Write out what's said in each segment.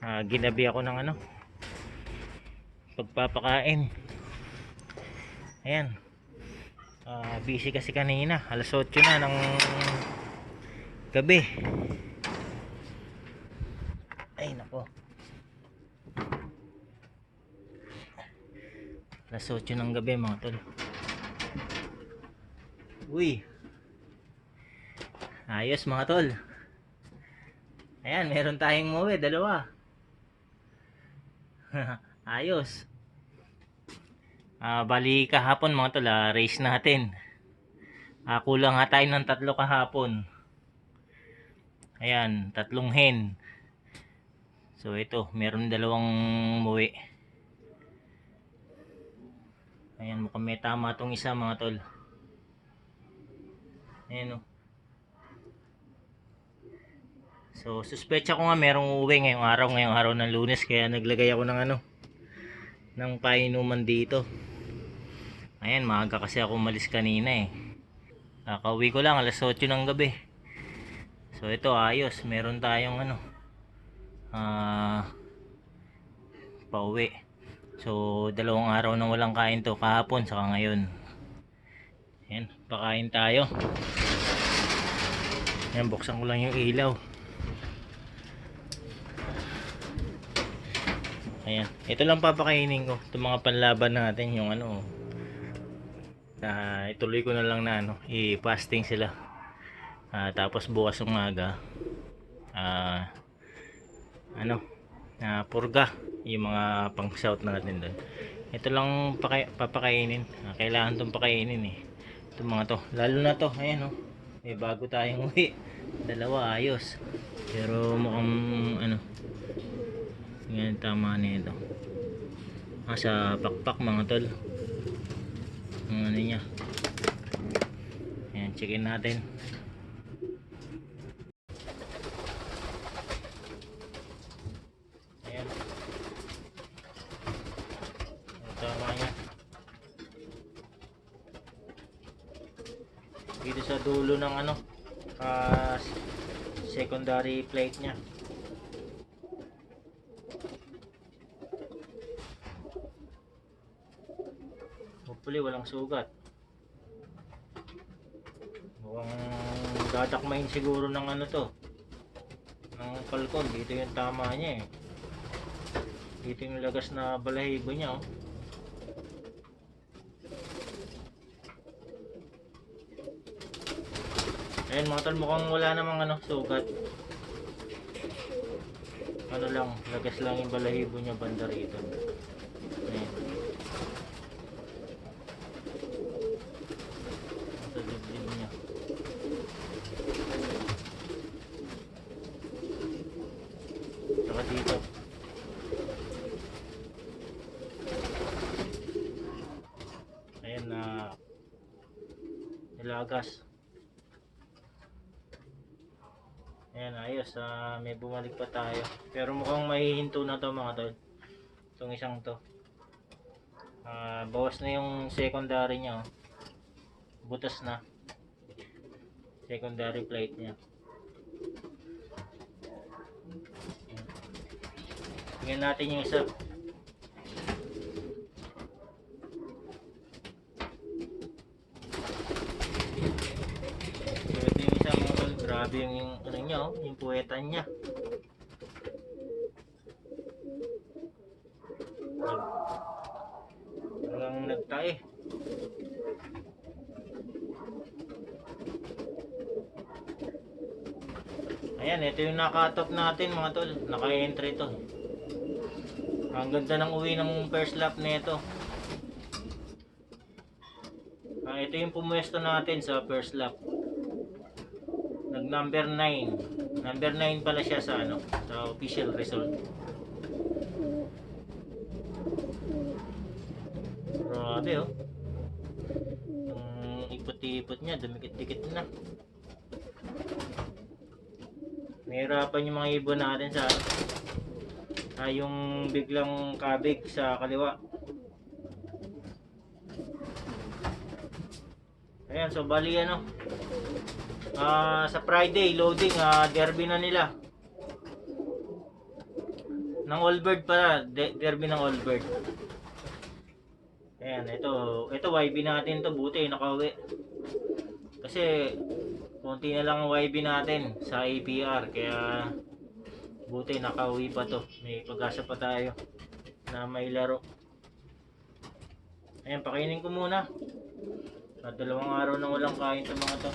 Ginabi ako ng ano, pagpapakain. Ayan. Busy kasi kanina. Alas 8 na ng gabi. Ay nako. Alas 8 ng gabi mga tol. Uy. Ayos mga tol. Ayan, meron tayong muwi, dalawa. Ayos. Bali kahapon mga tol, race natin. Kulang nga tayo ng 3 kahapon. Ayan, 3 hen. So ito, meron dalawang muwi. Ayan, mukhang may tama tong isa mga tol. Ayan o. So suspecha ko nga merong uuwi ngayong araw ng Lunes, kaya naglagay ako ng ano, ng painuman dito. Ayan, maaga kasi ako umalis kanina eh. Kakauwi ko lang alas 8 ng gabi. So ito ayos, meron tayong ano, pauwi. So 2 araw na walang kain to, kahapon saka ngayon. Ayan, pakain tayo. Ayan, buksan ko lang yung ilaw. Ayan, ito lang papakainin ko. Itong mga panlaban natin, yung ano, ituloy ko na lang na ano, i-fasting sila. Tapos bukas umaga, ano, purga, yung mga pang shout natin doon. Ito lang papakainin. Kailangan itong pakainin eh. Itong mga to, lalo na to, ayan oh. Bago tayong uwi. Dalawa ayos. Pero mukhang ano, yan tama na ito. Sa pakpak mga tol. Ang ano niya. Ayan, checkin natin. Ayan. Tama niya. Dito sa dulo ng ano, secondary plate niya. Hopefully walang sugat. Mukhang dadakmahin siguro ng ano to, ng falcon. Dito yung tama niya eh. Dito yung lagas na balahibo niya oh. Ayan mga tol, mukhang wala namang ano, sugat. Ano lang, lagas lang yung balahibo niya banda rito. Ayan. Ito dibdib niya. Saka dito. Ayan na nilagas. Ayan, ayos. May bumalik pa tayo. Pero mukhang mahihinto na to mga tol. Itong isang to. Bawas na yung secondary niya. Oh. Butas na. Secondary plate niya. Tingnan natin yung isa. Grabe yung ano niya oh, yung puwetan niya. Walang nagtae. Ayan, ito yung nakatop natin mga tol. Naka-entry to. Ang ganda ng uwi ng first lap nito. Ito yung pumuesto natin sa first lap. Nag number 9. Number 9 pala siya sa ano, sa official result. Grabe oh. Yung ipot-ipot niya, dumikit-dikit na. Nahirapan yung mga ibon natin sa yung biglang kabig sa kaliwa. Ayan, so bali ano, sa Friday loading, derby na nila. ng Allbird pala, derby ng Allbird. Ayan, ito YB natin to, buti nakauwi. Kasi konti na lang ang YB natin sa APR, kaya buti nakauwi pa to. May pag-asa pa tayo na may laro. Ayan, pakainin ko muna. At 2 araw na walang kain sa mga to.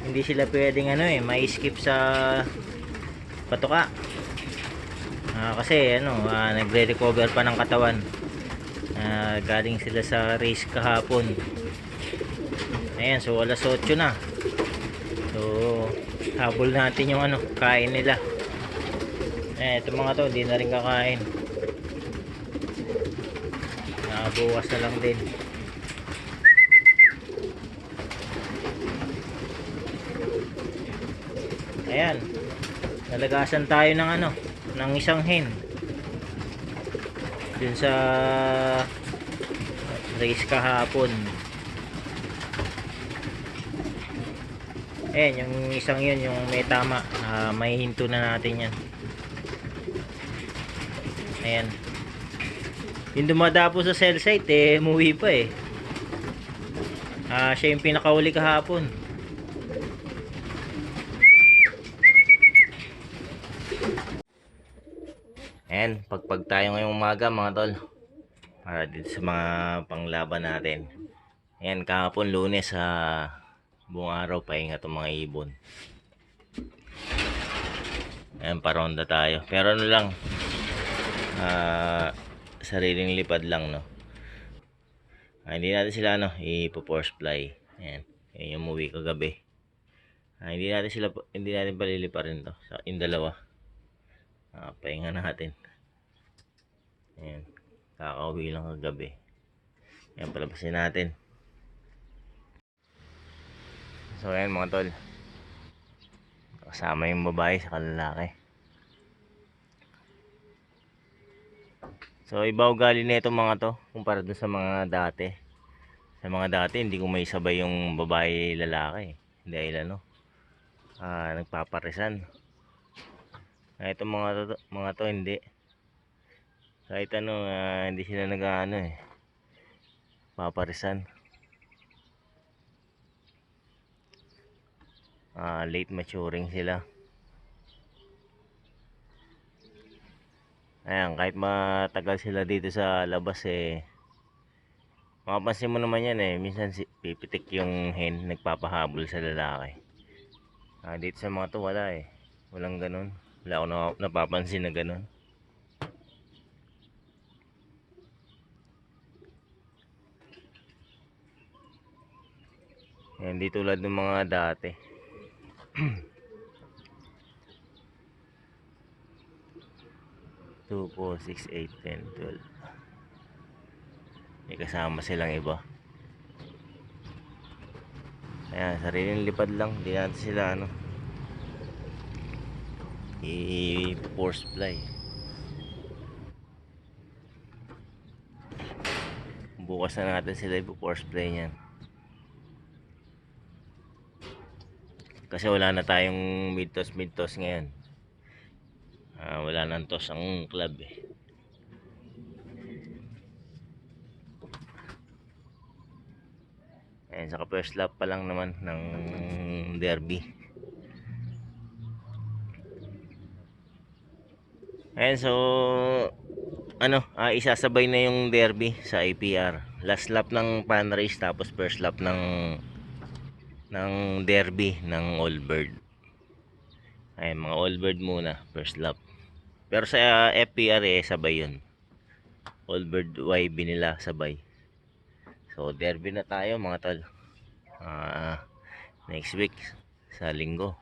Hindi sila pwedeng mai-skip sa patuka. Kasi nagre-recover pa ng katawan. Galing sila sa race kahapon. Ayan, so alas 8 na. So habol natin yung kain nila. Ito mga to, hindi na rin kakain. Bukas na lang din. Ayan, nalagasan tayo ng isang hen dun sa race kahapon. Ayan, yung isang yun, yung may tama, may hinto na natin yan. Ayan, yung dumadapo sa cell site umuwi pa siya yung pinakauli kahapon. Ayan, pagpag tayo ngayong umaga mga tol, para dito sa mga panglaban natin. Ayan, kahapon Lunes buong araw pahinga itong mga ibon. Ayan, paronda tayo, pero lang sariling lipad lang, no. Hindi natin sila ipo-force fly. Ayan, yung umuwi kagabi. Hindi natin paliliparin to yung dalawa. Pahinga natin. Ayan, kakauwi lang kagabi. Ayan, palabasin natin. So ayan mga tol, kasama yung babae sa lalaki. So iba ugali na itong mga to kumpara dun sa mga dati. Sa mga dati hindi ko may sabay yung babae lalaki dahil nagpaparisan. Itong mga to hindi. Kahit hindi sila paparisan. Late maturing sila. Ayan, kahit matagal sila dito sa labas mapapansin mo naman yan minsan pipitik yung hen, nagpapahabol sa lalaki. Dito sa mga to wala walang ganun. Wala akong napapansin na ganun. Hindi tulad ng mga dati. 2, 4, 6, 8, 10, 12. May kasama silang iba. Ayan, sariling lipad lang. Hindi natin sila i-force fly. Bukas na natin sila i-force fly niyan. Kasi wala na tayong mid-toss ngayon. Wala nang toss ang club Ayan, saka first lap pa lang naman ng derby. Ayan, so isasabay na yung derby sa APR. Last lap ng fan race, tapos first lap ng derby ng Allbird. Ayan, mga Allbird muna, first lap. Pero sa FPR sabay yun. Allbird YB nila sabay. So derby na tayo mga tol. Next week sa linggo.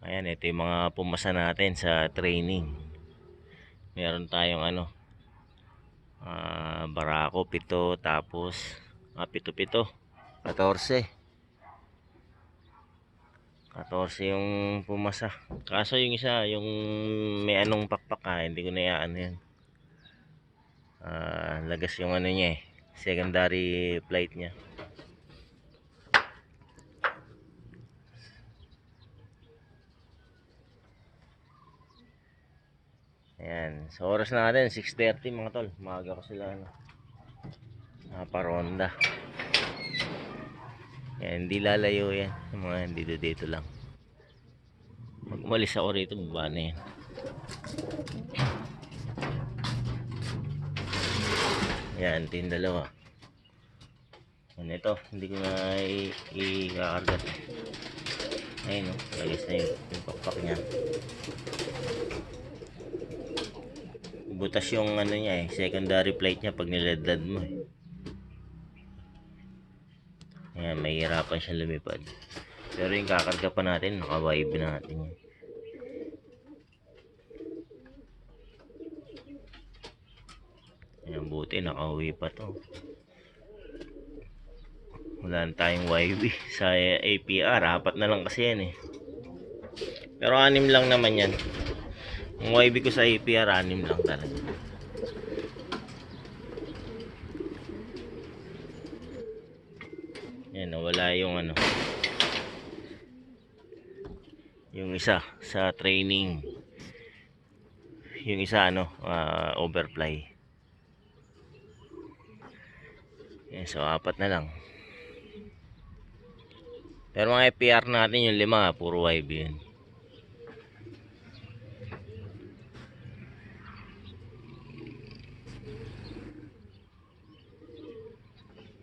Ayan, ito yung mga pumasa natin sa training. Meron tayong Barako 7, tapos Pito-pito. 14. 14 yung pumasa. Kaso yung isa, yung may anong pakpak hindi ko na yan. Lagas yung ano niya eh. Secondary plate niya. Ayan. Sa oras na natin, 6:30 mga tol. Maaga ko sila paronda. Ayan, hindi lalayo yan. Yung mga dito lang. Pag umalis ako rito, baba na yan. Ayan, ito yung dalawa. Ayan, ito. Hindi ko na i-kakargat. Ayun, lagis na yung pakpak niya. Butas yung ano niya eh, secondary plate niya pag niladlad mo eh. Ayan, mahihirapan siya lumipad. Pero yung kakarga pa natin, naka-vibe natin yan. Ayan, buti nakauwi pa to. Wala na tayong YB sa APR, 4 na lang kasi yan eh. Pero 6 lang naman yan. Yung YB ko sa APR, 6 lang talaga. Yan, nawala yung ano, yung isa sa training, yung isa overfly. Yan, so 4 na lang. Pero mga APR natin yung 5, puro YB yun.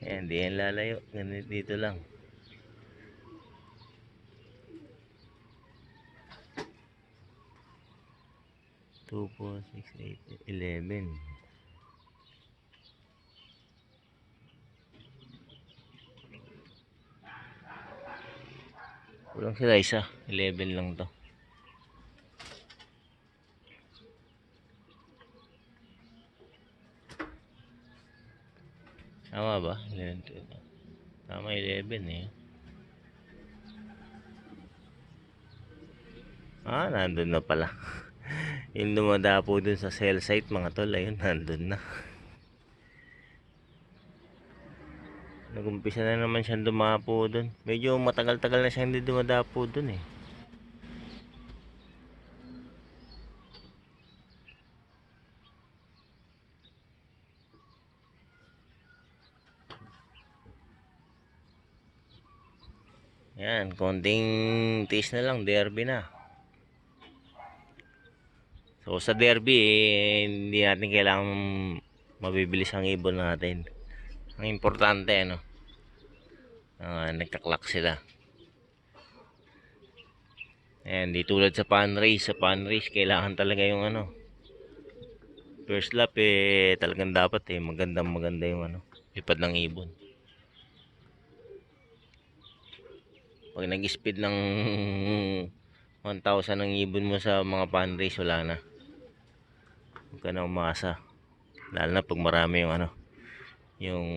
Ayan, di yan lalayo. Ganito dito lang. Two, 4, 6, 8, 11. Kulang sila isa. 11 lang to. Tama ba? 11, tama, 11 eh. Nandun na pala. Yung dumadapo dun sa cell site mga tol, ayun, nandun na. Nagumpisa na naman siyang dumapo dun. Medyo matagal-tagal na siyang hindi dumadapo dun eh. Yan, konting tiis na lang, derby na. So sa derby hindi natin kailangan mabibilis ang ibon natin. Ang importante nagka-clock sila. Ayan, di tulad sa pan race. Sa pan race kailangan talaga yung first lap talagang dapat maganda yung lipad ng ibon. Pag nag-speed ng 1,000 ang ibon mo sa mga pan race, wala na. Huwag ka na umasa. Lalo na pag marami yung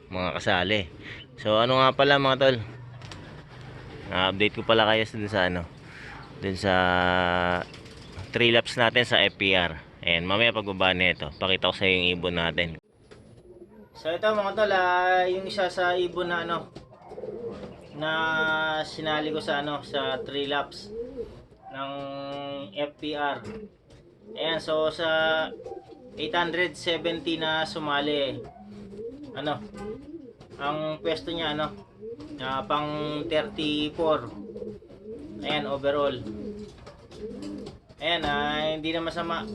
mga kasali. So nga pala mga tol, update ko pala kayo dun sa 3 laps natin sa FPR. Ayan, mamaya pagbaba nito, pakita ko sa yung ibon natin. So ito mga tol, yung isa sa ibon na na sinali ko sa sa 3 laps ng FPR. Ayan, so sa 870 na sumali, ang pwesto niya pang 34. Ayan, overall. Ayan, hindi na masama.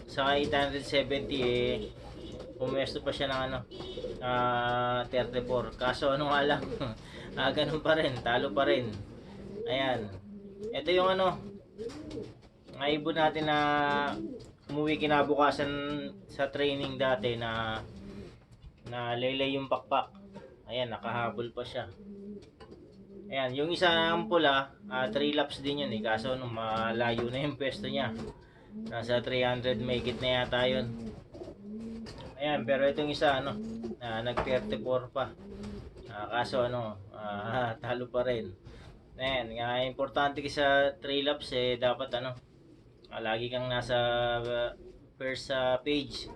Sa 870 pumwesto pa siya ng 34. Kaso nga lang, ganun pa rin, talo pa rin. Ayan. Ito yung mga ibon natin na umuwi kinabukasan sa training dati na laylay yung pakpak. Ayan, nakahabol pa siya. Ayan, yung isang pula, 3 laps din yun kaso malayo na yung pwesto niya. Nasa 300 mahigit na yata yun. Ayan, pero itong isa ano, nag 34 pa. Kaso ano, talo pa rin. Ayan, nga importante kasi sa 3 laps dapat ano, lagi kang nasa first page.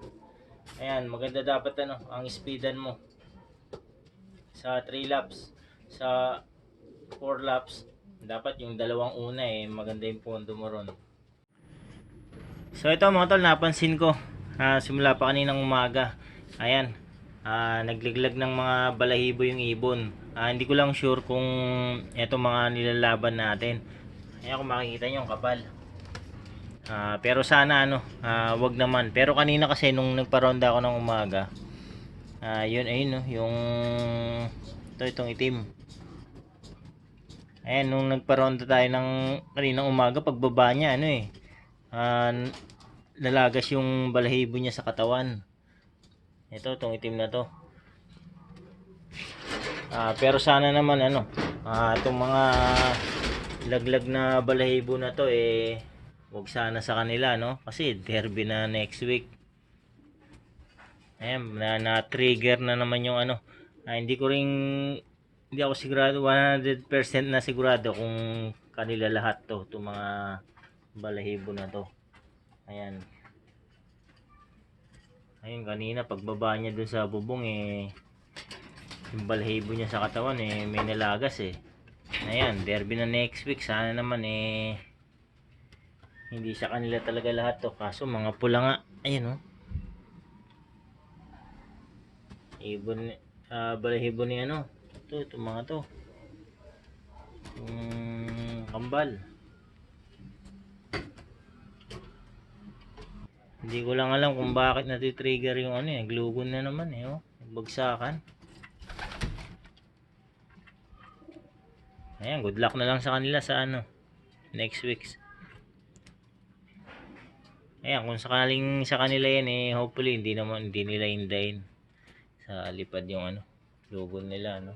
Ayan, maganda dapat ano, ang speedan mo sa 3 laps. Sa 4 laps, dapat yung dalawang una maganda yung pondo mo ron. So ito mga tol, napansin ko simula pa kaninang umaga. Ayan, nagliglag ng mga balahibo yung ibon. Hindi ko lang sure kung ito mga nilalaban natin. Ayan, kung makikita nyo yung kapal. Pero sana ano, wag naman. Pero kanina kasi nung nagparonda ako ng umaga, yun ayun no, yung itong itim. Ayan, nung nagparonda tayo ng kaninang umaga, pagbaba niya ano nalagas yung balahibo niya sa katawan. Itong itim na to. Pero sana naman ano, itong mga laglag na balahibo na to wag sana sa kanila no, kasi derby na next week. Ayan, na trigger na naman yung ano. Hindi ako sigurado 100% na sigurado kung kanila lahat to, itong mga balahibo na to. Ayan. Ayun, kanina pagbaba niya dun sa bubong yung balahibo niya sa katawan may nalagas Ayan, derby na next week. Sana naman hindi sa kanila talaga lahat to. Kaso mga pula nga. Ayan ibon, balahibo ni ano. Itong mga to. Kambal. Hindi ko lang alam kung bakit natitrigger yung ano glugon na naman Bagsakan. Ayan, good luck na lang sa kanila sa ano, next week. Ayan, kung sakaling sa kanila yan hopefully hindi nila hindayin sa lipad yung ano, logo nila no.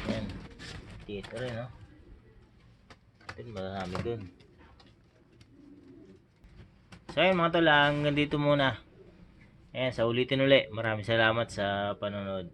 Ayan, dito rin no. Ito marami dun. So ayun mga tol, hanggang dito muna. Ayan, sa ulitin uli. Maraming salamat sa panonood.